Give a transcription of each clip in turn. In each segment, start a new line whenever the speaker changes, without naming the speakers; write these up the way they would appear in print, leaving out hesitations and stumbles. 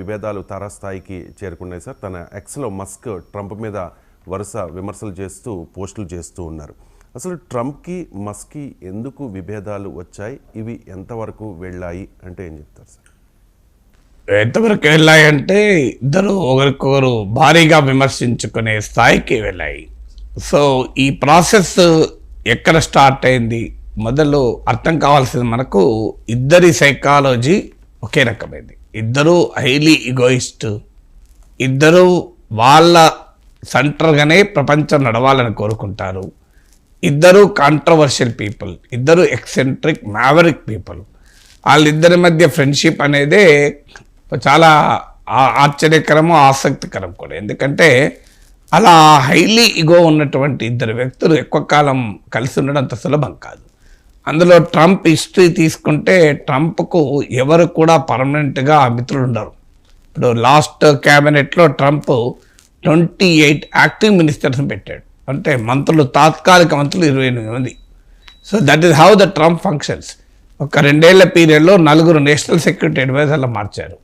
విభేదాలు తారాస్థాయికి చేరుకున్నాయి సార్. తన ఎక్స్లో మస్క్ ట్రంప్ మీద వరుస విమర్శలు చేస్తూ పోస్టులు చేస్తూ ఉన్నారు. అసలు ట్రంప్కి మస్క్కి ఎందుకు విభేదాలు వచ్చాయి, ఇవి ఎంతవరకు వెళ్ళాయి అంటే ఏం చెప్తారు సార్?
ఎంతవరకు వెళ్ళాయి అంటే ఇద్దరు ఒకరికొకరు భారీగా విమర్శించుకునే స్థాయికి వెళ్ళాయి. సో ఈ ప్రాసెస్ ఎక్కడ స్టార్ట్ అయింది, మొదలు అర్థం కావాల్సింది మనకు ఇద్దరి సైకాలజీ ఒకే రకమైంది. ఇద్దరు హైలీ ఈగోయిస్ట్, ఇద్దరు వాళ్ళ సెంటర్గానే ప్రపంచం నడవాలని కోరుకుంటారు. ఇద్దరు కాంట్రవర్షియల్ పీపుల్, ఇద్దరు ఎక్సెంట్రిక్ మ్యావరిక్ పీపుల్. వాళ్ళిద్దరి మధ్య ఫ్రెండ్షిప్ అనేదే చాలా ఆశ్చర్యకరము, ఆసక్తికరం కూడా. ఎందుకంటే అలా హైలీ ఈగో ఉన్నటువంటి ఇద్దరు వ్యక్తులు ఎక్కువ కాలం కలిసి ఉండడం అంత సులభం కాదు. అందులో ట్రంప్ హిస్టరీ తీసుకుంటే ట్రంప్కు ఎవరు కూడా పర్మనెంట్గా మిత్రులు ఉండరు. ఇప్పుడు లాస్ట్ క్యాబినెట్లో ట్రంప్ 28 యాక్టింగ్ మినిస్టర్స్ని పెట్టాడు. అంటే మంత్రులు, తాత్కాలిక మంత్రులు 28 మంది. So that is how the Trump functions. ఒక 2 ఏళ్ల పీరియడ్లో 4 నేషనల్ సెక్యూరిటీ అడ్వైజర్లు మార్చారు,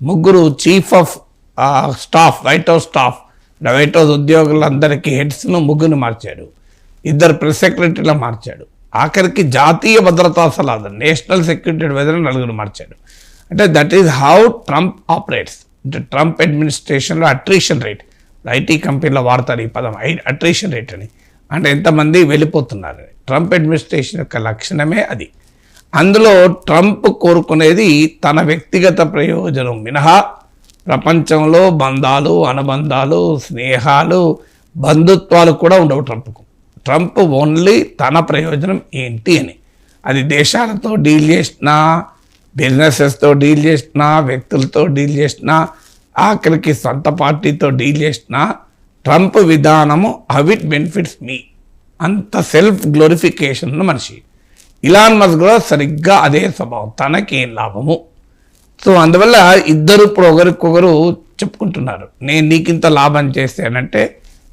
3 chief of staff, white house staff, white house ఉద్యోగులందరికీ హెడ్స్ను 3 మార్చాడు, 2 ప్రెస్ సెక్రటరీలు మార్చాడు, ఆఖరికి జాతీయ భద్రతా సలహా నేషనల్ సెక్యూరిటీ అడ్వైజర్ 4 మార్చాడు. అంటే that is how Trump operates. అంటే ట్రంప్ అడ్మినిస్ట్రేషన్లో అట్రిషన్ రేట్, ఐటీ కంపెనీలో వాడతారు ఈ పదం, అట్రిషన్ రేట్ అని. అంటే ఎంతమంది వెళ్ళిపోతున్నారని. ట్రంప్ అడ్మినిస్ట్రేషన్ యొక్క లక్షణమే అది. అందులో ట్రంప్ కోరుకునేది తన వ్యక్తిగత ప్రయోజనం మినహా ప్రపంచంలో బంధాలు, అనుబంధాలు, స్నేహాలు, బంధుత్వాలు కూడా ఉండవు ట్రంప్కు. ట్రంప్ ఓన్లీ తన ప్రయోజనం ఏంటి అని. అది దేశాలతో డీల్ చేసినా, బిజినెసెస్తో డీల్ చేసినా, వ్యక్తులతో డీల్ చేసినా, ఆఖరికి సొంత పార్టీతో డీల్ చేసినా ట్రంప్ విధానము హౌ ఇట్ బెనిఫిట్స్ మీ, అంత సెల్ఫ్ గ్లోరిఫికేషన్ మనిషి. ఇలాన్ మస్క్ కూడా సరిగ్గా అదే స్వభావం, తనకేం లాభము. సో అందువల్ల ఇద్దరు ఇప్పుడు ఒకరికొకరు చెప్పుకుంటున్నారు, నేను నీకింత లాభం చేశానంటే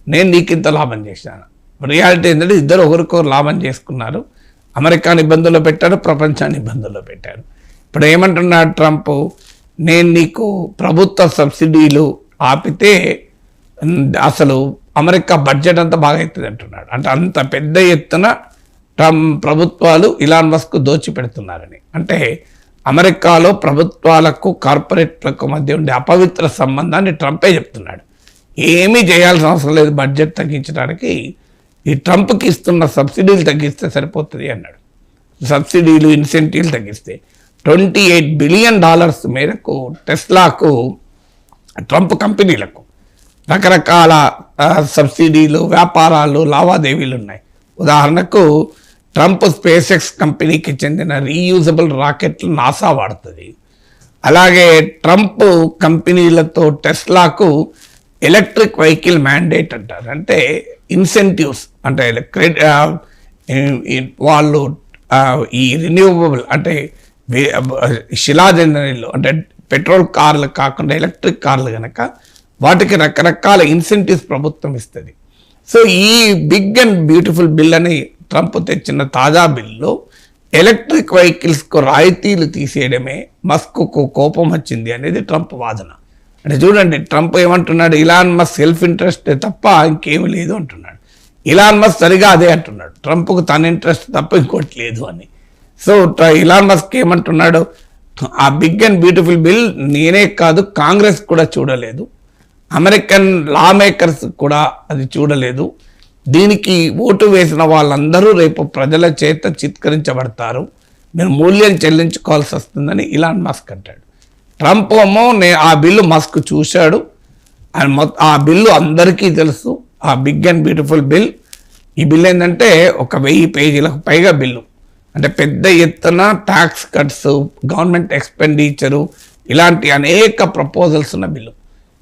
నేను నీకింత లాభం చేశాను. రియాలిటీ ఏంటంటే ఇద్దరు ఒకరికొకరు లాభం చేసుకున్నారు. అమెరికాని ఇబ్బందుల్లో పెట్టారు, ప్రపంచాన్ని ఇబ్బందుల్లో పెట్టారు. ఇప్పుడు ఏమంటున్నాడు ట్రంప్, నేను నీకు ప్రభుత్వ సబ్సిడీలు ఆపితే అసలు అమెరికా బడ్జెట్ అంతా బాగా అవుతుంది అంటున్నాడు. అంటే అంత పెద్ద ఎత్తున ప్రభుత్వాలు ఇలాన్ మస్క్ దోచిపెడుతున్నారని. అంటే అమెరికాలో ప్రభుత్వాలకు కార్పొరేట్లకు మధ్య ఉండే అపవిత్ర సంబంధాన్ని ట్రంపే చెప్తున్నాడు. ఏమీ చేయాల్సిన అవసరం లేదు, బడ్జెట్ తగ్గించడానికి ఈ ట్రంప్కి ఇస్తున్న సబ్సిడీలు తగ్గిస్తే సరిపోతుంది అన్నాడు. సబ్సిడీలు, ఇన్సెంటివ్లు తగ్గిస్తే $28 బిలియన్ మేరకు టెస్లాకు, ట్రంప్ కంపెనీలకు రకరకాల సబ్సిడీలు, వ్యాపారాలు, లావాదేవీలు ఉన్నాయి. ఉదాహరణకు ట్రంప్ స్పేస్ ఎక్స్ కంపెనీకి చెందిన రీయూజబుల్ రాకెట్లు నాసా వాడుతుంది. అలాగే ట్రంప్ కంపెనీలతో టెస్లాకు ఎలక్ట్రిక్ వెహికల్ మ్యాండేట్ అంటారు. అంటే ఇన్సెంటివ్స్, అంటే వాళ్ళు ఈ రిన్యూవబుల్ అంటే శిలాజనీలు, అంటే పెట్రోల్ కార్లు కాకుండా ఎలక్ట్రిక్ కార్లు కనుక వాటికి రకరకాల ఇన్సెంటివ్స్ ప్రభుత్వం ఇస్తుంది. సో ఈ బిగ్ అండ్ బ్యూటిఫుల్ బిల్ అని ట్రంప్ తెచ్చిన తాజా బిల్లులో ఎలక్ట్రిక్ వెహికల్స్కు రాయితీలు తీసేయడమే మస్క్కు కోపం వచ్చింది అనేది ట్రంప్ వాదన. అంటే చూడండి, ట్రంప్ ఏమంటున్నాడు, ఇలాన్ మస్క్ సెల్ఫ్ ఇంట్రెస్ట్ తప్ప ఇంకేమీ లేదు అంటున్నాడు. ఇలాన్ మస్క్ సరిగా అదే అంటున్నాడు, ట్రంప్కు తన ఇంట్రెస్ట్ తప్ప ఇంకోటి లేదు అని. సో ఇలాన్ మస్క్ ఏమంటున్నాడు, ఆ బిగ్ అండ్ బ్యూటిఫుల్ బిల్ నేనే కాదు కాంగ్రెస్ కూడా చూడలేదు, అమెరికన్ లా మేకర్స్ కూడా అది చూడలేదు, దీనికి ఓటు వేసిన వాళ్ళందరూ రేపు ప్రజల చేత చిత్కరించబడతారు, మీరు మూల్యం చెల్లించుకోవాల్సి వస్తుందని ఇలాన్ మస్క్ అంటాడు. ట్రంప్ ఏమో ఆ బిల్లు మస్క్ చూశాడు, ఆ బిల్లు అందరికీ తెలుసు, ఆ బిగ్ అండ్ బ్యూటిఫుల్ బిల్. ఈ బిల్ ఏంటంటే 1000 పేజీలకు పైగా బిల్లు. అంటే పెద్ద ఎత్తున ట్యాక్స్ కట్స్, గవర్నమెంట్ ఎక్స్పెండిచరు, ఇలాంటి అనేక ప్రపోజల్స్ ఉన్న బిల్లు.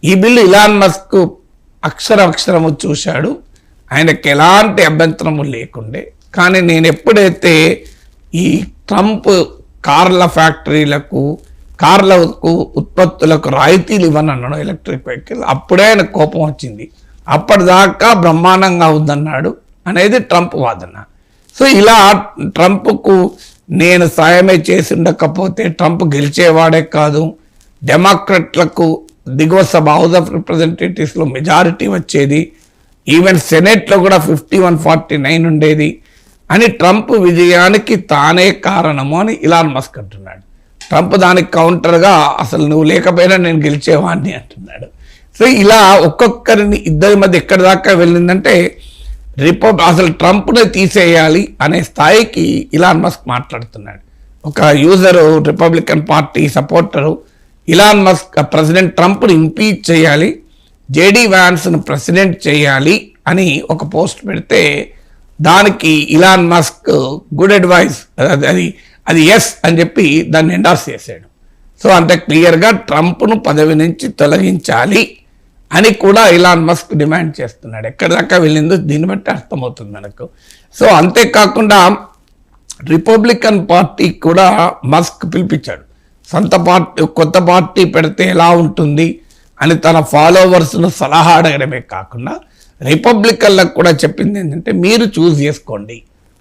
ఈ బిల్లు ఇలాన్ మస్క్ అక్షరము చూశాడు, ఆయనకు ఎలాంటి అభ్యంతరము లేకుండే. కానీ నేను ఎప్పుడైతే ఈ ట్రంప్ కార్ల ఫ్యాక్టరీలకు, కార్లకు ఉత్పత్తులకు రాయితీలు ఇవ్వనన్నాడు ఎలక్ట్రిక్ వెహికల్, అప్పుడే ఆయన కోపం వచ్చింది. అప్పటిదాకా బ్రహ్మాండంగా ఉందన్నాడు అనేది ట్రంప్ వాదన. సో ఇలా ట్రంప్కు నేను సాయమే చేసి ఉండకపోతే ట్రంప్ గెలిచేవాడే కాదు, డెమోక్రట్లకు దిగువ సభ హౌస్ ఆఫ్ రిప్రజెంటేటివ్స్లో మెజారిటీ వచ్చేది, ఈవెన్ సెనెట్లో కూడా 51-49 ఉండేది అని ట్రంప్ విజయానికి తానే కారణము అని ఇలాన్ మస్క్ అంటున్నాడు. ట్రంప్ దానికి కౌంటర్గా అసలు నువ్వు లేకపోయినా నేను గెలిచేవాడిని అంటున్నాడు. సో ఇలా ఒక్కొక్కరిని ఇద్దరి మధ్య ఎక్కడి దాకా వెళ్ళిందంటే అసలు ట్రంప్ని తీసేయాలి అనే స్థాయికి ఇలాన్ మస్క్ మాట్లాడుతున్నాడు. ఒక user, Republican party supporter, Elon Musk president ట్రంప్ని ఇంపీచ్ చేయాలి, జేడీ వ్యాన్స్ను ప్రెసిడెంట్ చేయాలి అని ఒక పోస్ట్ పెడితే దానికి ఇలాన్ మస్క్ గుడ్ అడ్వైస్, అది ఎస్ అని చెప్పి దాన్ని ఎండార్స్ చేశాడు. సో అంత క్లియర్గా ట్రంప్ను పదవి నుంచి తొలగించాలి అని కూడా ఇలాన్ మస్క్ డిమాండ్ చేస్తున్నాడు. ఎక్కడి దాకా వెళ్ళిందో దీన్ని బట్టి అర్థమవుతుంది మనకు. సో అంతేకాకుండా రిపబ్లికన్ పార్టీ కూడా మస్క్ పిలిపించాడు. సొంత పార్టీ, కొత్త పార్టీ పెడితే ఎలా ఉంటుంది అని తన ఫాలోవర్స్ను సలహా అడగడమే కాకుండా రిపబ్లికన్లకు కూడా చెప్పింది ఏంటంటే మీరు చూస్ చేసుకోండి,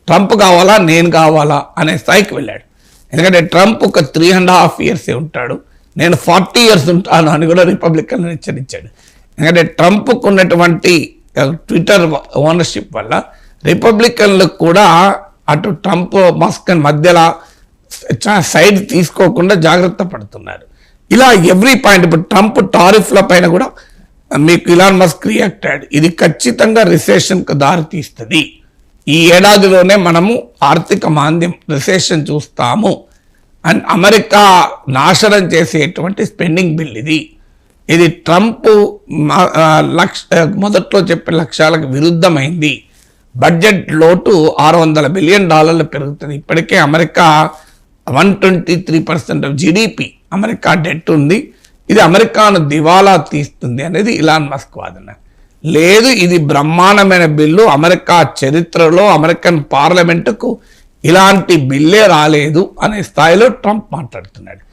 ట్రంప్ కావాలా నేను కావాలా అనే స్థాయికి వెళ్ళాడు. ఎందుకంటే ట్రంప్ ఒక 3.5 years ఉంటాడు, నేను 40 years ఉంటాను అని కూడా రిపబ్లికన్లను హెచ్చరించాడు. ఎందుకంటే ట్రంప్కు ఉన్నటువంటి ట్విట్టర్ ఓనర్షిప్ వల్ల రిపబ్లికన్లకు కూడా అటు ట్రంప్ మస్క్ మధ్యలో సైడ్ తీసుకోకుండా జాగ్రత్త పడుతున్నారు. ఇలా ఎవ్రీ పాయింట్, ఇప్పుడు ట్రంప్ టారిఫ్ల పైన కూడా మీకు ఇలాన్ మస్క్ రియాక్ట్ అయ్యాడు. ఇది ఖచ్చితంగా రిసెషన్కు దారి తీస్తుంది, ఈ ఏడాదిలోనే మనము ఆర్థిక మాంద్యం రిసెషన్ చూస్తాము అని అమెరికా నాశనం చేసేటువంటి స్పెండింగ్ బిల్ ఇది ట్రంప్ మొదట్లో చెప్పిన లక్ష్యాలకు విరుద్ధమైంది. బడ్జెట్ లోటు $600 బిలియన్ పెరుగుతుంది. ఇప్పటికే America 123% of GDP America debt ఉంది. ఇది అమెరికాను దివాలా తీస్తుంది అనేది ఇలాన్ మస్క్ వాదన. లేదు, ఇది బ్రహ్మాండమైన బిల్లు, అమెరికా చరిత్రలో అమెరికన్ పార్లమెంటుకు ఇలాంటి బిల్లే రాలేదు అనే స్థాయిలో ట్రంప్ మాట్లాడుతున్నాడు.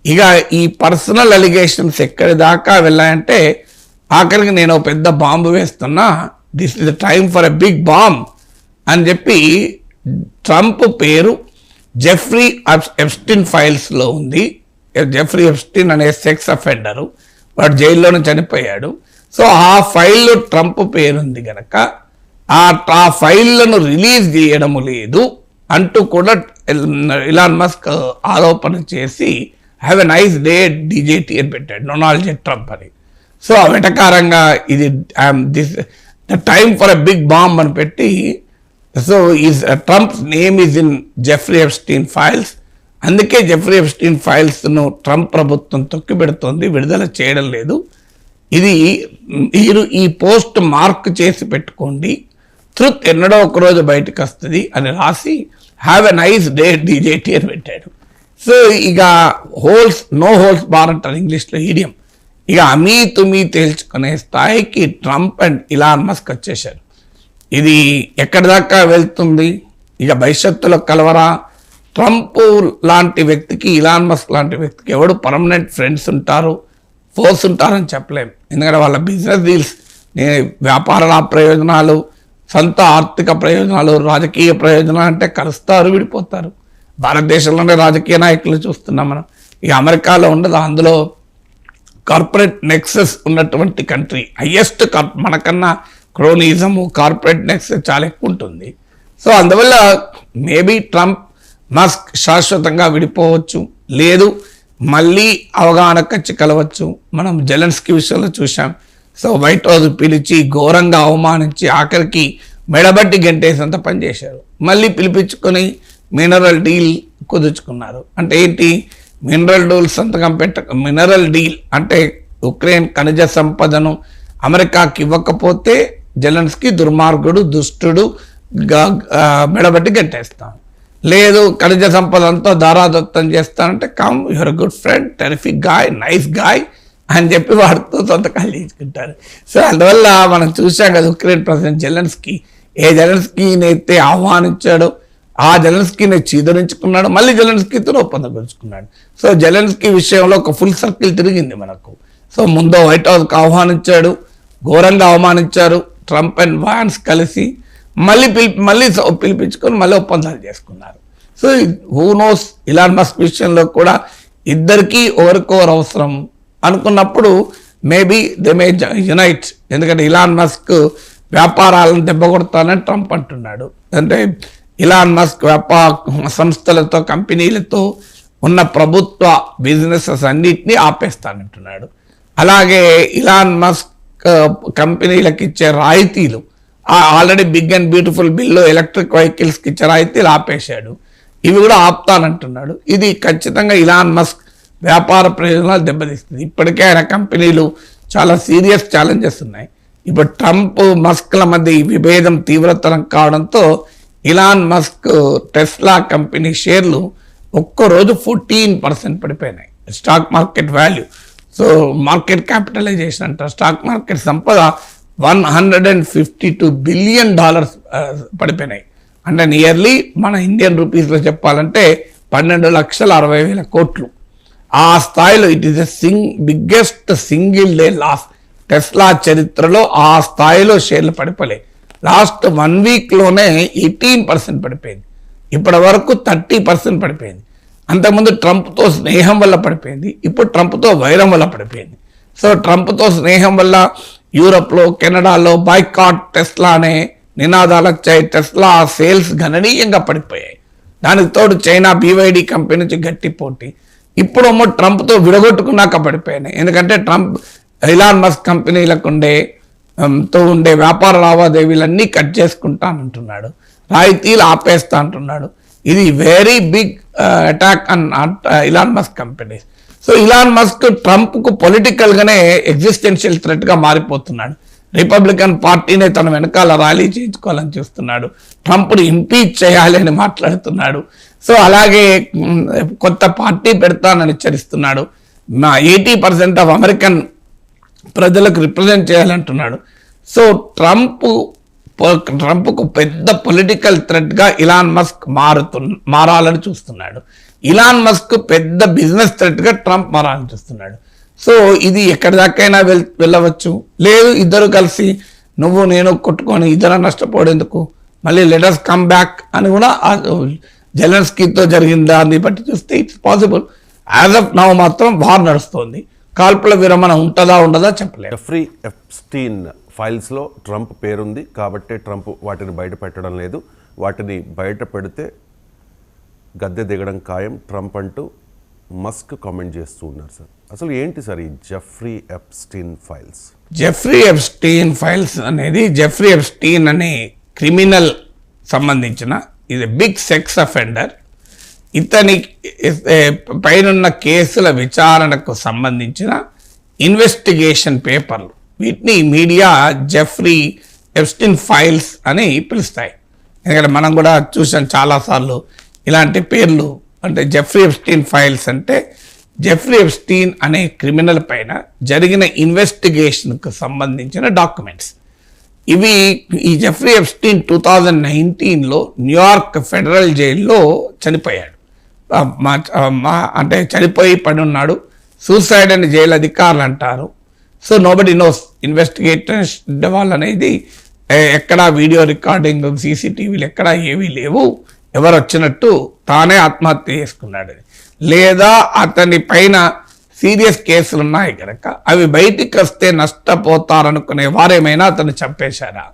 ఇక ఈ పర్సనల్ అలిగేషన్స్ ఎక్కడి దాకా వెళ్ళాయంటే ఆఖరికి నేను పెద్ద బాంబు వేస్తున్నా, this is the time for a big bomb అని చెప్పి ట్రంప్ పేరు జెఫ్రీ ఎప్స్టీన్ ఫైల్స్లో ఉంది. జెఫ్రీ ఎప్స్టీన్ అనే సెక్స్ అఫెండరు, వాడు జైల్లోనే చనిపోయాడు. సో ఆ ఫైల్లో ట్రంప్ పేరుంది కనుక ఆ ఫైళ్లను రిలీజ్ చేయడం లేదు అంటూ కూడా ఇలాన్ మస్క్ ఆరోపణ చేసి have a nice day DJT అని పెట్టాడు, డొనాల్డ్ జే ట్రంప్ అని. సో వెటకారంగా ఇది the time for a big bomb అని పెట్టి, so is Trump's name is in Jeffrey Epstein files. అందుకే జెఫ్రీ ఎప్స్టీన్ ఫైల్స్ను ట్రంప్ ప్రభుత్వం తొక్కిపెడుతోంది, విడుదల చేయడం లేదు. ఇది మీరు ఈ పోస్ట్ మార్క్ చేసి పెట్టుకోండి, ట్రుత్ ఎన్నడో ఒకరోజు బయటకు వస్తుంది అని రాసి have a nice day DJT అని పెట్టాడు. సో ఇక నో హోల్స్ బార్ అంటారు ఇంగ్లీష్లో ఈడియం. ఇక అమీ తుమీ తేల్చుకునే స్థాయికి ట్రంప్ అండ్ ఇలాన్ మస్క్ వచ్చేశారు. ఇది ఎక్కడి దాకా వెళ్తుంది, ఇక భవిష్యత్తులో కలవరా? ట్రంప్ లాంటి వ్యక్తికి, ఇలాన్ మస్క్ లాంటి వ్యక్తికి ఎవడు పర్మనెంట్ ఫ్రెండ్స్ ఉంటారు, ఫోర్స్ ఉంటారని చెప్పలేం. ఎందుకంటే వాళ్ళ బిజినెస్ డీల్స్, వ్యాపార ప్రయోజనాలు, సొంత ఆర్థిక ప్రయోజనాలు, రాజకీయ ప్రయోజనాలు అంటే కలుస్తారు, విడిపోతారు. భారతదేశంలోనే రాజకీయ నాయకులు చూస్తున్నాం మనం. ఇక అమెరికాలో ఉండదు, అందులో కార్పొరేట్ నెక్సెస్ ఉన్నటువంటి కంట్రీ, హయ్యెస్ట్ మనకన్నా క్రోనిజము, కార్పొరేట్ నెక్సెస్ చాలా ఎక్కువ ఉంటుంది. సో అందువల్ల మేబీ ట్రంప్ మస్క్ శాశ్వతంగా విడిపోవచ్చు, లేదు మళ్ళీ అవగాహనకు వచ్చి కలవచ్చు. మనం జెలెన్స్కీ విషయంలో చూసాం. సో వైట్ హౌస్ పిలిచి ఘోరంగా అవమానించి ఆఖరికి మెడబట్టి గంటేసంత పనిచేశారు. మళ్ళీ పిలిపించుకొని మినరల్ డీల్ కుదుర్చుకున్నారు. అంటే ఏంటి మినరల్ డీల్ అంటే ఉక్రెయిన్ ఖనిజ సంపదను అమెరికాకి ఇవ్వకపోతే జెలెన్స్కీ దుర్మార్గుడు, దుష్టుడు, మెడబట్టి గంటేస్తాం. లేదు ఖనిజ సంపద అంతా దారాదత్తం చేస్తానంటే come your good friend, terrific guy, nice guy అని చెప్పి వాడితో సొంతకాలు తీసుకుంటారు. సో అందువల్ల మనం చూసాం కదా, ఉక్రెయిన్ ప్రెసిడెంట్ జెలెన్స్కీ ఏ జెలెన్స్కీని అయితే ఆహ్వానించాడో ఆ జెలెన్స్కీని చీదరించుకున్నాడు, మళ్ళీ జెలెన్స్కీతో ఒప్పందం పెంచుకున్నాడు. సో జెలెన్స్కీ విషయంలో ఒక ఫుల్ సర్కిల్ తిరిగింది మనకు. సో ముందు వైట్ హౌస్కి ఆహ్వానించాడు, ఘోరంగా అవమానించారు ట్రంప్ అండ్ వాన్స్ కలిసి, మళ్ళీ పిలిపించుకొని మళ్ళీ ఒప్పందాలు చేసుకున్నారు. So who knows, Elon Musk విషయంలో కూడా ఇద్దరికీ ఒకరికొకరు అవసరం. అనుకున్నప్పుడు మేబీ దే మే యునైట్. ఎందుకంటే ఇలాన్ మస్క్ వ్యాపారాలను దెబ్బకొడతానని ట్రంప్ అంటున్నాడు. అంటే ఇలాన్ మస్క్ సంస్థలతో కంపెనీలతో ఉన్న ప్రభుత్వ బిజినెసెస్ అన్నిటినీ ఆపేస్తానంటున్నాడు. అలాగే ఇలాన్ మస్క్ కంపెనీలకు ఇచ్చే రాయితీలు already big and beautiful bill electric వెహికల్స్కి ఇచ్చే రాయితీలు ఆపేశాడు. ఇవి కూడా ఆపుతానంటున్నాడు. ఇది ఖచ్చితంగా ఇలాన్ మస్క్ వ్యాపార ప్రయోజనాలు దెబ్బతీస్తుంది. ఇప్పటికే ఆయన కంపెనీలు చాలా సీరియస్ ఛాలెంజెస్ ఉన్నాయి. ఇప్పుడు ట్రంప్ మస్క్ల మధ్య ఈ విభేదం తీవ్రతరం కావడంతో ఇలాన్ మస్క్ టెస్లా కంపెనీ షేర్లు ఒక్కరోజు 14% పడిపోయినాయి. Stock market value, so market capitalization అంటారు, స్టాక్ మార్కెట్ సంపద $152 బిలియన్ పడిపోయినాయి. అంటే నియర్లీ మన ఇండియన్ రూపీస్లో చెప్పాలంటే 12,60,000 కోట్లు. ఆ స్థాయిలో it is the biggest single day loss Tesla చరిత్రలో. ఆ స్థాయిలో షేర్లు పడిపోలే. లాస్ట్ 1 వీక్లోనే 18% పడిపోయింది. ఇప్పటి వరకు 30% పడిపోయింది. అంతకుముందు ట్రంప్తో స్నేహం వల్ల పడిపోయింది, ఇప్పుడు ట్రంప్తో వైరం వల్ల పడిపోయింది. సో ట్రంప్తో స్నేహం వల్ల యూరప్లో, కెనడాలో బాయ్కాట్ టెస్లా అనే నినాదాలు వచ్చాయి. టెస్లా సేల్స్ గణనీయంగా పడిపోయాయి. దానికి తోడు చైనా BYD కంపెనీ నుంచి గట్టి పోటీ. ఇప్పుడేమో ట్రంప్తో విడగొట్టుకున్నాక పడిపోయినాయి. ఎందుకంటే ట్రంప్ ఇలాన్ మస్క్ కంపెనీలకు ఉండే వ్యాపార లావాదేవీలన్నీ కట్ చేసుకుంటానంటున్నాడు, రాయితీలు ఆపేస్తా అంటున్నాడు. ఇది very big attack on Elon Musk companies. So Elon Musk ట్రంప్కు పొలిటికల్గానే ఎగ్జిస్టెన్షియల్ థ్రెట్గా మారిపోతున్నాడు. రిపబ్లికన్ పార్టీనే తన వెనకాల ర్యాలీ చేయించుకోవాలని చూస్తున్నాడు. ట్రంప్ని ఇంపీచ్ చేయాలి అని మాట్లాడుతున్నాడు. సో అలాగే కొత్త పార్టీ పెడతానని హెచ్చరిస్తున్నాడు. 80% ఆఫ్ అమెరికన్ ప్రజలకు రిప్రజెంట్ చేయాలంటున్నాడు. సో ట్రంప్కు పెద్ద పొలిటికల్ థ్రెట్గా ఇలాన్ మస్క్ మారాలని చూస్తున్నాడు. ఇలాన్ మస్క్ పెద్ద బిజినెస్ థ్రెట్గా ట్రంప్ మారాలని చూస్తున్నాడు. సో ఇది ఎక్కడి దాకైనా వెళ్ళవచ్చు. లేదు ఇద్దరు కలిసి నువ్వు నేను కొట్టుకొని ఇద్దరు నష్టపోవడేందుకు, మళ్ళీ లెటర్స్ కమ్ బ్యాక్ అని కూడా జెలెన్స్కీతో జరిగిన దాన్ని బట్టి చూస్తే it's possible. As of now మాత్రం వార్ నడుస్తోంది. కాల్పుల విరమణ ఉంటుందా ఉండదా చెప్పలేదు.
జెఫ్రీ ఎప్స్టీన్ ఫైల్స్లో ట్రంప్ పేరుంది కాబట్టి ట్రంప్ వాటిని బయట పెట్టడం లేదు. వాటిని బయట పెడితే గద్దె దిగడం ఖాయం ట్రంప్ అంటూ మస్క్ కామెంట్ చేస్తూ ఉన్నారు. సార్ అసలు ఏంటి సార్ ఈ Jeffrey Epstein files?
Jeffrey Epstein files అనేది జెఫ్రీ ఎప్స్టీన్ అనే క్రిమినల్ సంబంధించిన ఇది బిగ్ సెక్స్ అఫెండర్. ఇతని పైనున్న కేసుల విచారణకు సంబంధించిన ఇన్వెస్టిగేషన్ పేపర్లు, వీటిని మీడియా జెఫ్రీ ఎప్స్టీన్ ఫైల్స్ అని పిలుస్తాయి. ఎందుకంటే మనం కూడా చూసాం చాలాసార్లు ఇలాంటి పేర్లు. అంటే జెఫ్రీ ఎప్స్టీన్ ఫైల్స్ అంటే జెఫ్రీ ఎప్స్టీన్ అనే క్రిమినల్ పైన జరిగిన ఇన్వెస్టిగేషన్కు సంబంధించిన డాక్యుమెంట్స్. ఇవి ఈ జెఫ్రీ ఎప్స్టీన్ 2019లో న్యూయార్క్ ఫెడరల్ జైల్లో చనిపోయాడు. అంటే చనిపోయి పడి ఉన్నాడు. సూసైడ్ అని జైలు అధికారులు అంటారు. So nobody knows. ఇన్వెస్టిగేటర్స్ వాళ్ళు అనేది ఎక్కడా వీడియో రికార్డింగ్, CCTVలు ఎక్కడా ఏవీ లేవు. ఎవరు వచ్చినట్టు తానే ఆత్మహత్య చేసుకున్నాడు. లేదా అతని పైన సీరియస్ కేసులు ఉన్నాయి కనుక అవి బయటికి వస్తే నష్టపోతారనుకునే వారేమైనా అతను చంపేశారా?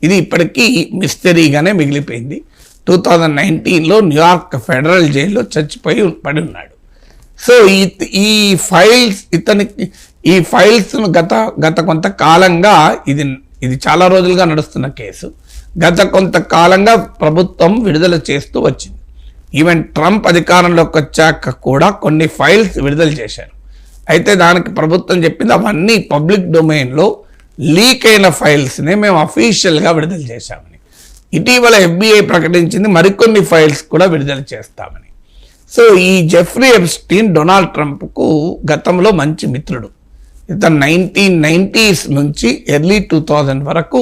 ఇది ఇప్పటికీ మిస్టరీగానే మిగిలిపోయింది. 2019లో న్యూయార్క్ ఫెడరల్ జైల్లో చచ్చిపోయి పడి ఉన్నాడు. సో ఈ ఫైల్స్ను గత కొంతకాలంగా ఇది చాలా రోజులుగా నడుస్తున్న కేసు. గత కొంతకాలంగా ప్రభుత్వం విడుదల చేస్తూ వచ్చింది. ఈవెన్ ట్రంప్ అధికారంలోకి వచ్చాక కూడా కొన్ని ఫైల్స్ విడుదల చేశారు. అయితే దానికి ప్రభుత్వం చెప్పింది అవన్నీ పబ్లిక్ డొమైన్లో లీక్ అయిన ఫైల్స్నే మేము అఫీషియల్గా విడుదల చేశామని. ఇటీవల FBI ప్రకటించింది మరికొన్ని ఫైల్స్ కూడా విడుదల చేస్తామని. సో ఈ జెఫ్రీ ఎప్స్టీన్ డొనాల్డ్ ట్రంప్కు గతంలో మంచి మిత్రుడు. ఇతను 1990s నుంచి ఎర్లీ 2000 వరకు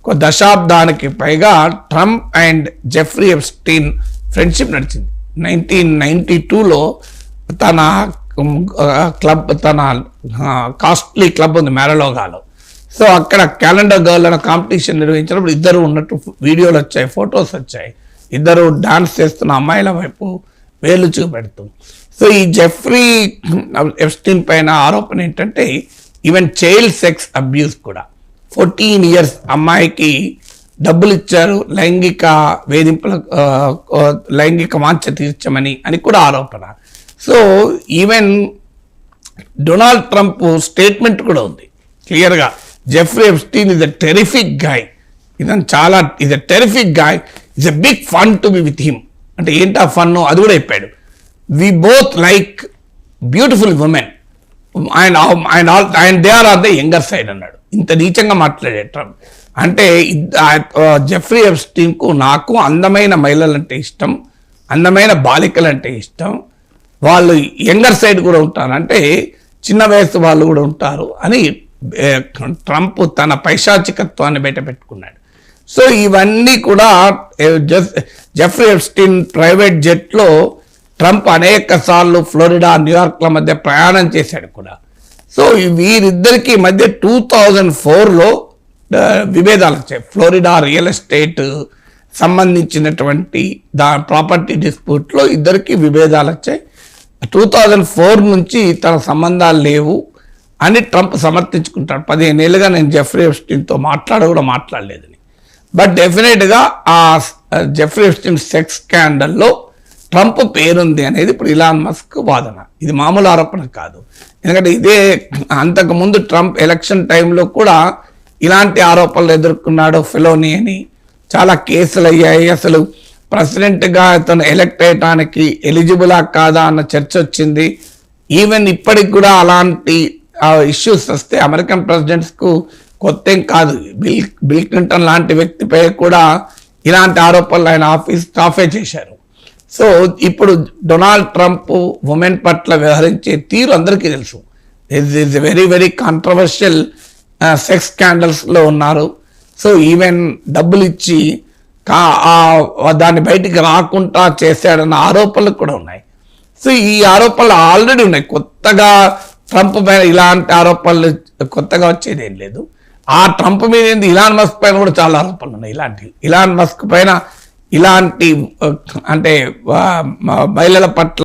ఒక దశాబ్దానికి పైగా Trump and Jeffrey Epstein friendship నడిచింది. 1992లో తన కాస్ట్లీ క్లబ్ ఉంది మ్యారలోగాలో. సో అక్కడ క్యాలెండర్ గర్ల్ అనే కాంపిటీషన్ నిర్వహించినప్పుడు ఇద్దరు ఉన్నట్టు వీడియోలు వచ్చాయి, ఫొటోస్ వచ్చాయి. ఇద్దరు డాన్స్ చేస్తున్న అమ్మాయిల వైపు వేలు చూపెడుతూ. సో ఈ జెఫ్రీ ఎప్స్టీన్ పైన ఆరోపణ ఏంటంటే ఈవెన్ చైల్డ్ సెక్స్ అబ్యూస్ కూడా 14 years అమ్మాయికి డబ్బులు ఇచ్చారు లైంగిక వేధింపుల లైంగిక వాంఛ తీర్చమని అని కూడా ఆరోపణ. So even Donald Trump statement కూడా ఉంది క్లియర్గా, Jeffrey Epstein is a terrific guy, is a terrific guy, is a big fun to be with him. అంటే ఏంటి ఆ ఫన్ అది కూడా చెప్పాడు. We both like beautiful women and they are on the younger side అన్నాడు. ఇంత నీచంగా మాట్లాడే ట్రంప్. అంటే జెఫ్రీ ఎప్స్టీన్కు నాకు అందమైన మహిళలంటే ఇష్టం, అందమైన బాలికలంటే ఇష్టం, వాళ్ళు యంగర్ సైడ్ కూడా ఉంటారు, అంటే చిన్న వయసు వాళ్ళు కూడా ఉంటారు అని ట్రంప్ తన పైశాచికత్వాన్ని బయట పెట్టుకున్నాడు. సో ఇవన్నీ కూడా జెఫ్రీ ఎప్స్టీన్ ప్రైవేట్ జెట్లో ట్రంప్ అనేక సార్లు ఫ్లోరిడా న్యూయార్క్ల మధ్య ప్రయాణం చేశాడు కూడా. సో వీరిద్దరికి మధ్య 2004లో విభేదాలు వచ్చాయి. ఫ్లోరిడా రియల్ ఎస్టేట్ సంబంధించినటువంటి ప్రాపర్టీ డిస్ప్యూట్లో ఇద్దరికి విభేదాలు వచ్చాయి. 2004 నుంచి తన సంబంధాలు లేవు అని ట్రంప్ సమర్థించుకుంటాడు. 15 ఏళ్ళుగా నేను జెఫ్రీ ఎప్స్టీన్తో మాట్లాడలేదని. బట్ డెఫినెట్గా ఆ జెఫ్రీ ఎప్స్టీన్ సెక్స్ స్కాండల్లో ట్రంప్ పేరుంది అనేది ఇప్పుడు ఇలాన్ మస్క్ వాదన. ఇది మామూలు ఆరోపణ కాదు. ఎందుకంటే ఇదే అంతకుముందు ట్రంప్ ఎలక్షన్ టైంలో కూడా ఇలాంటి ఆరోపణలు ఎదుర్కొన్నాడు. ఫెలోని అని చాలా కేసులు అయ్యాయి. అసలు ప్రెసిడెంట్గా అతను ఎలక్ట్ అయ్యటానికి ఎలిజిబులా కాదా అన్న చర్చ వచ్చింది. ఈవెన్ ఇప్పటికి కూడా అలాంటి ఇష్యూస్ వస్తే అమెరికన్ ప్రెసిడెంట్స్కు కొత్త ఏం కాదు. బిల్ క్లింటన్ లాంటి వ్యక్తిపై కూడా ఇలాంటి ఆరోపణలు ఆయన ఆఫే చేశారు. సో ఇప్పుడు డొనాల్డ్ ట్రంప్ ఉమెన్ పట్ల వ్యవహరించే తీరు అందరికీ తెలుసు. Is very very controversial sex స్కాండల్స్లో ఉన్నారు. సో ఈవెన్ డబ్బులు ఇచ్చి దాన్ని బయటికి రాకుండా చేశాడన్న ఆరోపణలు కూడా ఉన్నాయి. సో ఈ ఆరోపణలు ఆల్రెడీ ఉన్నాయి. కొత్తగా ట్రంప్ పైన ఇలాంటి ఆరోపణలు కొత్తగా వచ్చేది ఏం లేదు. ఆ ట్రంప్ మీద ఏంది, ఇలాన్ మస్క్ పైన కూడా చాలా ఆరోపణలు ఉన్నాయి. ఇలాన్ మస్క్ పైన ఇలాంటి అంటే మహిళల పట్ల